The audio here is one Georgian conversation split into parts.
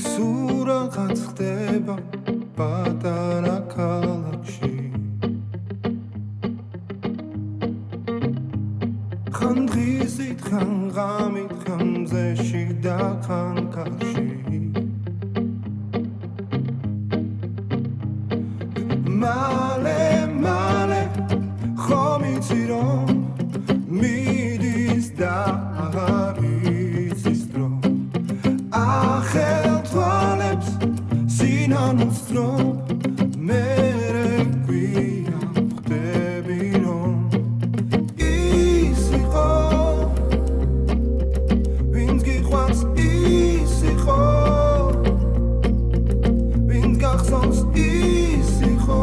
სურაღაც ხდება პატარა ქალაქში ხან დღისით ხან ღამით ხან მზეში და ხან კარში მალე ხომ იცი რომ მიდის და აღარ იცის დრო ახელ თვალებს სინანულს რომ მე გვია ხდები რომ ის იყო ვინც გიყვარს ის იყო ვინც გახსოვს ის იყო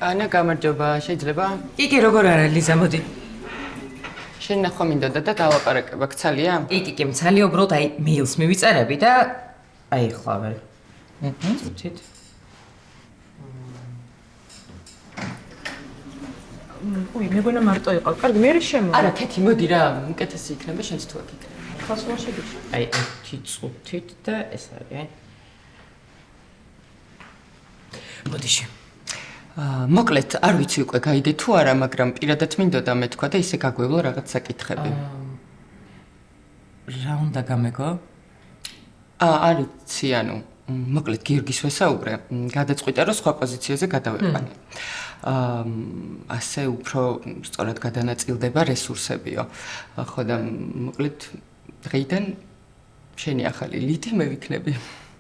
ანა გამარჯობა, შეიძლება? კი, როგორ არა, ლიზა, მოდი. შენ ნახვა მინდოდა და დავაპარაკებ, აქ ცალია? კი, მცალია, უბრალოდ აი მეილს მივიწერები და აი ხლავე. წუთით. ой, მეგონა მარტო იყავ. კარგი, მე შემო. არა, ქეთი, მოდი რა, უკეთესი იქნება, შენც თუ აქ იქნება. ხასულა შეგიძლია. აი, 1 წუთით და ეს არის, აი. მოდიში. მოკლედ, არ ვიცი უკვე გაიგე თუ არა, მაგრამ პირადად მინდოდა მეთქვა და ისე გაგვევლო რაღაც საკითხები. რა უნდა გამეგო? არ ვიცი, ანუ, მოკლედ გიორგის ვესაუბრე, გადაწყვიტა რომ სხვა პოზიციაზე გადავეყანე. ასე უფრო სწორად გადანაწილდება რესურსებიო. ხო და მოკლედ დღეიდან შენი ახალი ლიდი მე ვიქნები.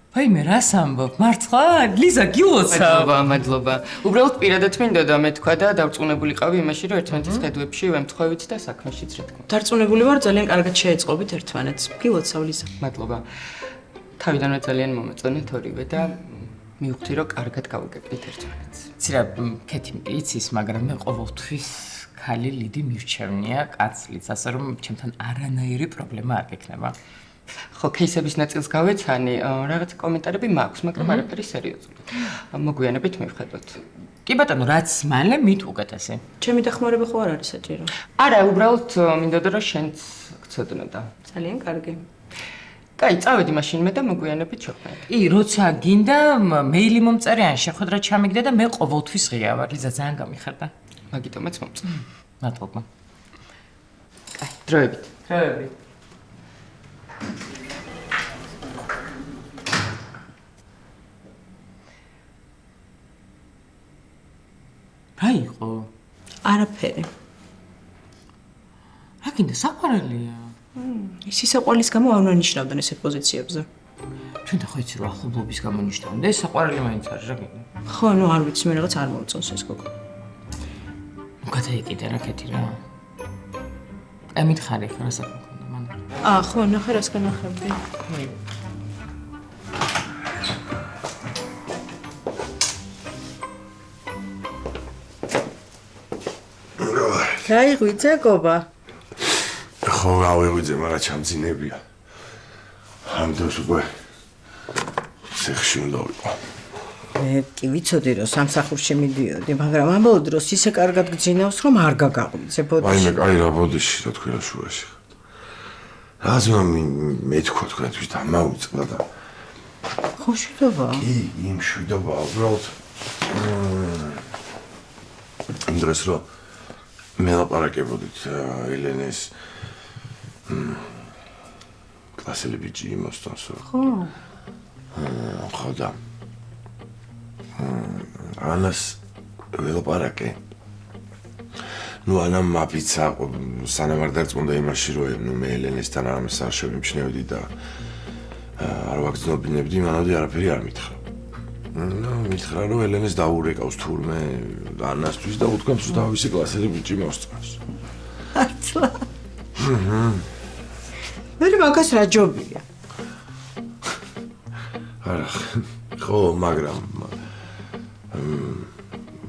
აი მე რას ამბობ? მართლა? ლიზა გილოცავ. მადლობა. უბრალოდ პირადად მინდოდა მეთქვა და დავწუნებულიყავი იმაში, რომ ერთმანეთის ხედვებში ვემთხვევით და საქმეშიც რა თქმა უნდა. დარწმუნებული ვარ, ძალიან კარგად შეეწყობით ერთმანეთს. გილოცავ ლიზა. მადლობა. თავიდანვე ძალიან მომეწონეთ ორივე და მივხვდი, რომ კარგად გავაგებდით ერთმანეთს. იცი რა, ქეთი იცის, მაგრამ მე ყოველთვის ხალი ליდი მირჩევნია კაცლიც, ასე რომ ჩემთან არანაირი პრობლემა არ გექნება. ხო, кейსების ნაწილს გავეცანი, რაღაც კომენტარები მაქვს, მაგრამ არაფერი სერიოზული. მოგვიანებით მივხედოთ. კი ბატონო, რაც მალე მით უკეთესი. ჩემი დახმარება ხო არ არის საჭირო. არა, უბრალოდ მინდოდა რომ შენც გცოდნოდა. ძალიან კარგი. კაი, წავედი მაშინ მე და მოგვიანებით შევხვდებით. კი, როცა გინდა მეილი მომწერე ან შეხვედრა ჩამიგდე და მე ყოველთვის ღია ვარ. ლიზა ძალიან გამიხარდა. მაგიტომაც მომწონს. მადლობა. კაი, დროებით. დროებით. რა იყო? არაფერი. რა გინდა საყვარელია? ის სიყვარულის გამო არ უნდა ნიშნავდნენ ესეთ პოზიციებზე. ჩვენ და ხო იცი რომ ახლობლობის გამო ნიშნავდნენ და ეს საყვარელი მაინც არის რა გინდა? ხო, ნუ არ ვიცი, მე რაღაც არ მომწონს ეს გოგო. ნუ გადაიკიდე რა ქეთი რა. აი მითხარი ხო რა საქმე მქონდა მან? ხო, ნახე რას განახებდი. რა იღვიძე გობა? ხო, ავიღვიძე, მაგრამ ჩამძინებია. ამ დროს უკვე ცეხში უნდა ვიყო. მე კი ვიცოდი რომ სამსახურში მიდიოდი, მაგრამ ამბოლო დროს ისე კარგად გძინავს რომ არ გაგაღვიძე ბოდიში. აი მე კაი რა ბოდიში რა თქვენ შუაში. რაზმა მეთქვა თქვენთვის დამავიწყდა და ხო შვიდობა? კი, იმ შვიდობა, უბრალოდ იმ დროს რომ მელაპარაკებოდით ელენეს კლასელი ბიჭი იმოსთანს ხო. ხო და ანას ველაპარაკე. ნუ ანა მაფიცა სანამ არ დარწმუნდა იმაში რომ ნუ მე ელენესთან ამას არ შევიმჩნევდი და არ ვაგრძნობინებდი, მანამდე არაფერი არ მითხრა. ნუ მითხრა რომ ელენეს დაურეკავს თურმე ანასთვის და უთქვამს რომ თავისი კლასელი ბიჭი მოსწონს. მართლა? მე მაგას რა ჯობია? არა, ხო, მაგრამ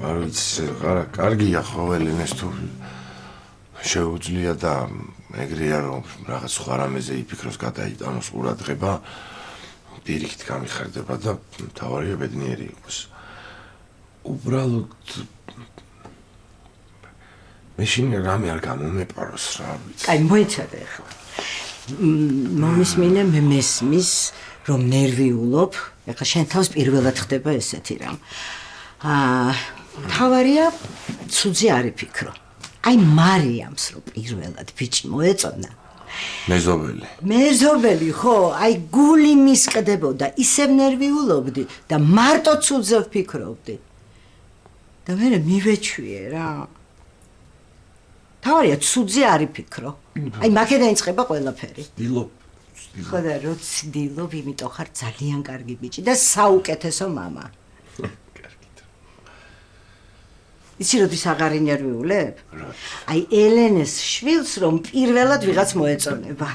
არ ვიცი, არა, კარგია ხო ელენეს თუ შეუძლია და ეგრეა რომ რაღაც სხვა რამეზე იფიქროს გადაიტანოს ყურადღება, პირიქით გამიხარდება და თავარია ბედნიერი იყოს. უბრალოდ მე შენ რამე არ გამომეპაროს რა ვიცი. კაი, მოიცადე ახლა. მომისმინე მე მესმის რომ ნერვიულობ, ახლა შენ თავს პირველად ხდება ესეთი რამ. თავარია ცუძი არ იფიქრო. აი მარიამს რომ პირველად ბიჭი მოეწონა. მეზობელი ხო, აი გული მისკდებოდა, ისევ ნერვიულობდი და მარტო ცუძზე ვფიქრობდი. და მე მივეჩვიე რა. თავარია ცუძზე არ იფიქრო. აი მაგედან იწყება ყველაფერი. ხო და რო ცდილობ, იმიტომ ხარ ძალიან კარგი ბიჭი და საუკეთესო მამა. იცი როდის აღარ ინერვიულებ? აი ელენეს შვილს რომ პირველად ვიღაც მოეწონება.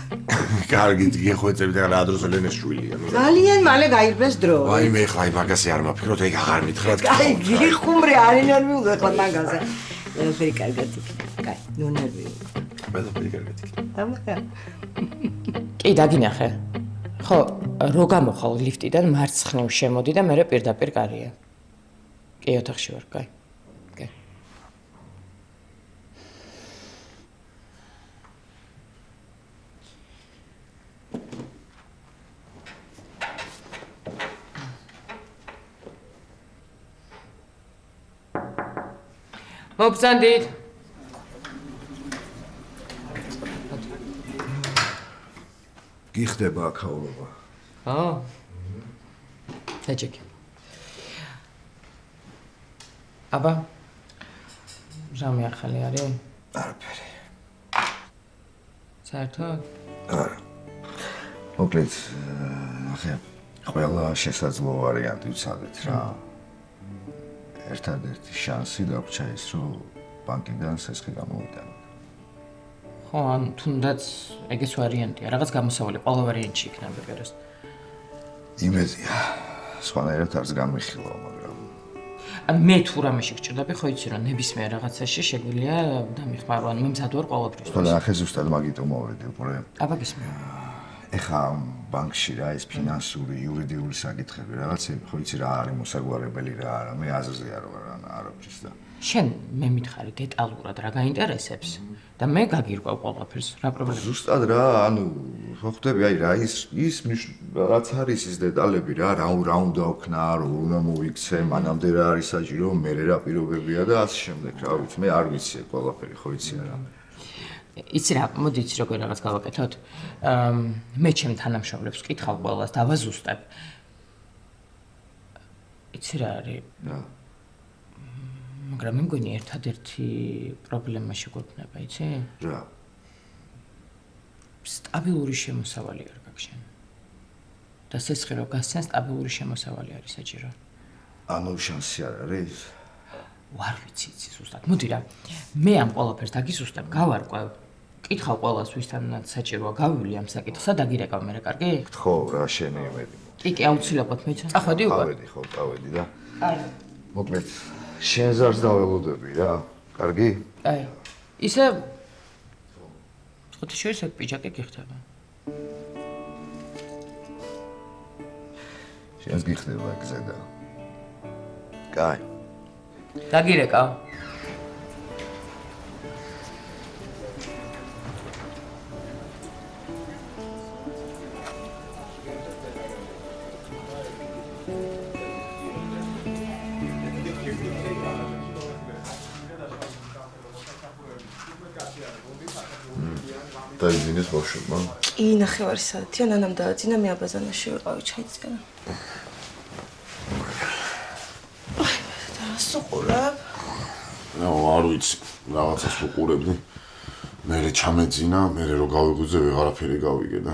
კარგი, გიხვეწები და რა დროს ელენეს შვილია. ძალიან მალე გაირბეს დრო. აი მე ხლა მაგასე არ მაფიქროთ, ეგ აღარ მითხრათ. აი გიხუმრე არ ინერვიულებ ხო მაგაზე. ყველაფერი კარგად იქნება. კაი, ნუ ნერვიულებ. ყველაფერი კარგად იქნება. კი, დაგინახე. ხო, რო გამოხვალ ლიფტიდან მარცხნივ შემოდი და მე პირდაპირ კარია. კი, ოთახში ვარ, კაი. მოგწანდით. გიხდება აქაურობა. ეჭიქი. აბა ჟამი ახალი არის? არაფერი. საერთოდ? არა. მოკლედ, ახლა ყველა შესაძლო ვარიანტი ვცადეთ რა. ერთადერთი შანსი დაგვრჩა ის, რომ ბანკიდან სესხი გამოვიტანოთ. ხო, ან თუნდაც ეგეც ვარიანტია, რაღაც გამოსავალი ყველა ვარიანტში იქნება ბერეს. იმედია, სხვანაირად არც გამიხილავ, მაგრამ მე თუ რამეში გჭირდები, ხო იცი რომ ნებისმიერ რაღაცაში შეგვიძლია დამიხმარო, ან მე მზად ვარ ყველაფრის. ხო და ახლა ზუსტად მაგით მოვედი უკვე. აბა გისმენთ. ეხა ბანკში რა ეს ფინანსური, იურიდიული საკითხები, რაღაცები, ხო იცი რა არის მოსაგვარებელი რა არა, მე აზრზე არ ვარ არაფრის და შენ მე მითხარი დეტალურად რა გაინტერესებს და მე გაგირკვევ ყველაფერს, რა პრობლემა? ზუსტად რა, ანუ ხო ხვდები, აი რა ის რაც არის ის დეტალები რა, რა უნდა ვქნა, რომ უნდა მოვიქცე, მანამდე რა არის საჭირო, მე რა პირობებია და ასე შემდეგ, რა ვიცი, მე არ ვიცი ყველაფერი, ხო იცი რა. იცი რა, მოდი იცი როგორ რაღაც გავაკეთოთ. მე ჩემ თანამშრომლებს ვკითხავ ყველას, დავაზუსტებ. იცი რა არის? რა. მაგრამ მე მგონი ერთადერთი პრობლემა შეგვექნება, იცი? რა. სტაბილური შემოსავალი არ გაქვს შენ. და სესხი რო გასცენ, სტაბილური შემოსავალი არის საჭირო. ანუ შანსი არ არის? ვარ ვიცი, იცი ზუსტად. მოდი რა. მე ამ ყველაფერს დაგიზუსტებ, გავარკვევ. კითხავ ყველას, ვისთანაც საჭიროა გავივლი ამ საკითხს და დაგირეკავ მე რა, კარგი? ხო, რა შენი იმედი. კი, აუცილებლად მეც. წახვედი უკვე. წავედი, ხო, წავედი და. აი. მოკლედ, შენ ზარს დაველოდები რა, კარგი? აი. ისე ხოთი შორის ეგ პიჯაკი გიხდება. შენს გიხდება ეგ ზედა. კაი. დაგირეკავ. დაიძინეს ბავშვებმა? კი, ნახევარი საათია, ნანამ დააძინა, მე აბაზანაში ვიყავი ჩაიწერა. აი, და რას უყურებ? არ ვიცი, რაღაცას ვუყურებდი. მერე ჩამეძინა, მერე რო გავიღვიძე, ვეღარაფერი გავიგე და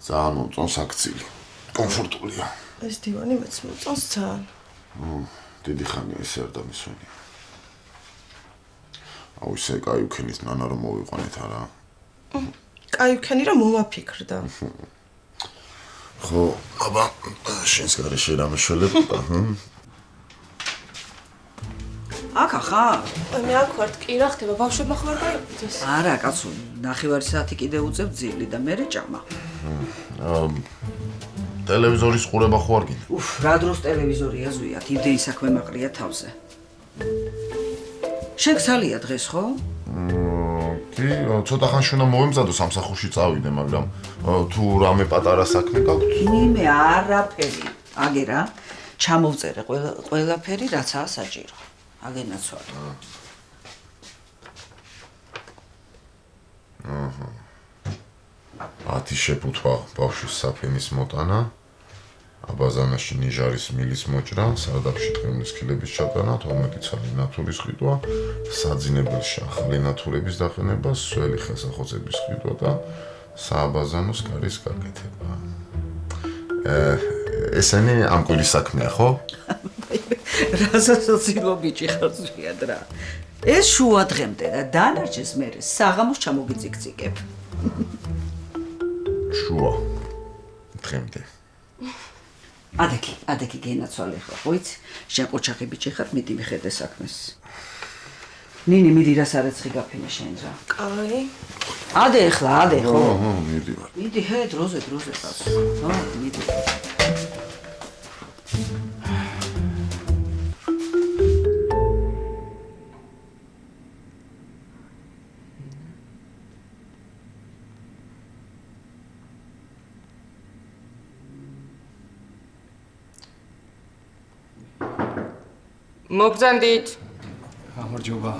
ძალიან მომწონს აქცილი. კომფორტულია. ეს დივანი მეც მომწონს ძალიან. დიდი ხანია ესე არ დამისვენია. აუ ისე კაი უქენით ნანა რომ მოვიყვანეთ არა. კაი უქენი რა მომაფიქრდა. ხო, აბა შენს გარეშე რამე შველებ. აქ ხარ? მე აქ ვარ, კი რა ხდება, ბავშვებმა ხო არ გაიყვეს? არა, კაცო, 9 საათი კიდე უწევ ძილი და მე ჭამა. ტელევიზორის ყურება ხო არ გინდა? უფ, რა დროს ტელევიზორია ზვიათ, იმდენი საქმე მაყრია თავზე. შენ გზალია დღეს, ხო? კი, ცოტა ხანში უნდა მოვემზადო სამსახურში წავიდე, მაგრამ თუ რამე პატარა საქმე გაქვთ? იმე არაფერი. აგერა, ჩამოვწერე ყველაფერი, რაცაა საჭირო. აგენაცვალე. ათი შეფუთვა ბავშვის საფენის მოტანა, აბაზანაში ნიჟარის მილის მოჭრა, სარდაფში ტყემლის ქილების ჩატანა, 12 ცალი ნათურის ყიდვა, საძინებელში ახალი ნათურების დაყენება, სველი ხელსახოცების ყიდვა და სააბაზანოს კარის გაკეთება. ესენი ამ კვირის საქმეა, ხო? რაზასოცილო ბიჭი ხარ ზვიად რა. ეს შუა დღემდე და დანარჩენს მე საღამოს ჩამოგიწიკწიკებ. შუა დღემდე. ადექი გენაცვალე ხო, ხოიც? ჟაკოჩახი ბიჭი ხარ, მიდი მიხედე საქმეს. ნინი, მიდი რა სარეცხი გაფინე შენ რა. კაი. ადე ხო? მიდივარ. მიდი ჰე, დროზე ხას. ხო, მიდი. მოგზანდით. გამარჯობა.